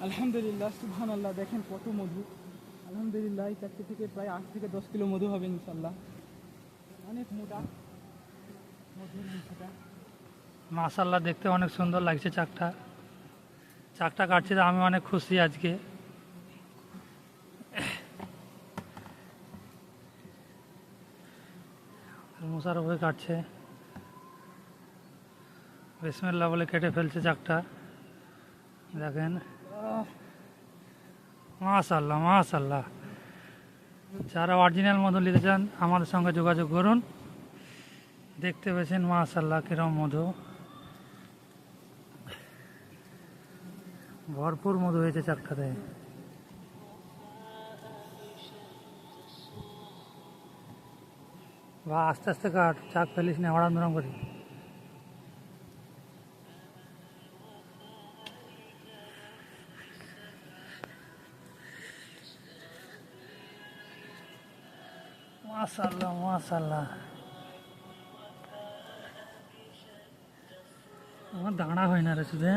আলহামদুলিল্লাহ, সুবহানাল্লাহ। দেখেন কত মধু। আলহামদুলিল্লাহ, এই চারটে থেকে প্রায় 8 থেকে 10 কিলো মধু হবে ইনশাল্লাহ। অনেক মোটা মধুর অংশটা। মাশাআল্লাহ, দেখতে অনেক সুন্দর লাগছে চাকটা। চাকটা কাটছে তো আমি অনেক খুশি আজকে। মোশারফ ভাই কাটছে, বিসমিল্লাহ বলে কেটে ফেলছে চাকটা। দেখেন, মাশাআল্লাহ মাশাআল্লাহ। যারা অরিজিনাল মধু নিতে চান আমাদের সঙ্গে যোগাযোগ করুন। দেখতে পেয়েছেন মাশাআল্লাহ কিরম মধু, ভরপুর মধু হয়েছে চাকটাতে। বা আস্তে আস্তে কাট, চাক ফেলিস না, হড়াম ধরাম করি। মাশাআল্লাহ মাশাআল্লাহ। আমার দাঁড়া হয় না রে শুধু।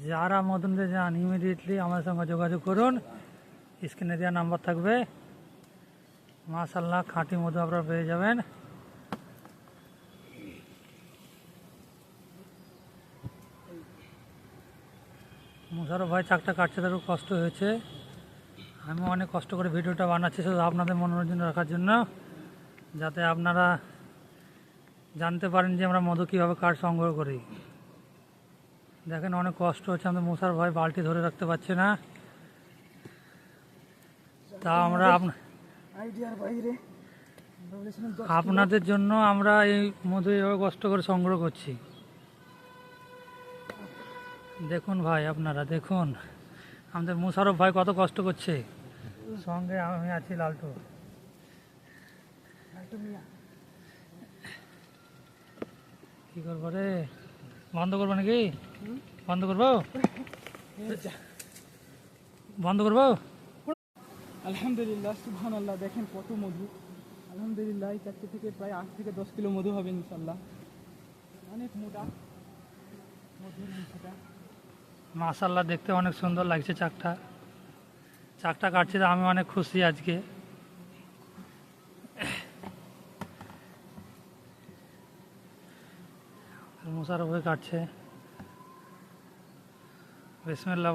যারা মধু নিতে চান ইমিডিয়েটলি আমাদের সঙ্গে যোগাযোগ করুন, স্ক্রিনে দেওয়া নাম্বার থাকবে। মাশাআল্লাহ, খাঁটি মধু আপনারা পেয়ে যাবেন। মোশারফ ভাই চাকটা কাটছে, তার খুব কষ্ট হয়েছে। আমি অনেক কষ্ট করে ভিডিওটা বানাচ্ছি শুধু আপনাদের মনোরঞ্জন রাখার জন্য, যাতে আপনারা জানতে পারেন যে আমরা মধু কীভাবে কাঠ সংগ্রহ করি। দেখেন অনেক কষ্ট হচ্ছে, আমাদের মোশারফ ভাই বালতি ধরে রাখতে পারছে না। তা আমরা আইডিয়ার বাইরে। আপনাদের জন্য আমরা এই মধু এভাবে কষ্ট করে সংগ্রহ করছি। দেখুন ভাই, আপনারা দেখুন আমাদের মোশারফ ভাই কত কষ্ট করছে, সঙ্গে আমি আছি লালটু। কি করবো রে, বন্ধ করবো নাকি? বন্ধ করবো, বন্ধ করবো। আলহামদুলিল্লাহ, সুবহানাল্লাহ। দেখেন কত মধু। আলহামদুলিল্লাহ, এই চারটে থেকে প্রায় 8 থেকে 10 কিলো মধু হবে ইনশাল্লাহ। অনেক মোটা মধুর অংশটা। মাশাআল্লাহ, দেখতে অনেক সুন্দর লাগছে চাকটা। চাকটা কাটছে তো আমি অনেক খুশি আজকে। মোশারফ ভাই কাটছে, বিসমিল্লাহ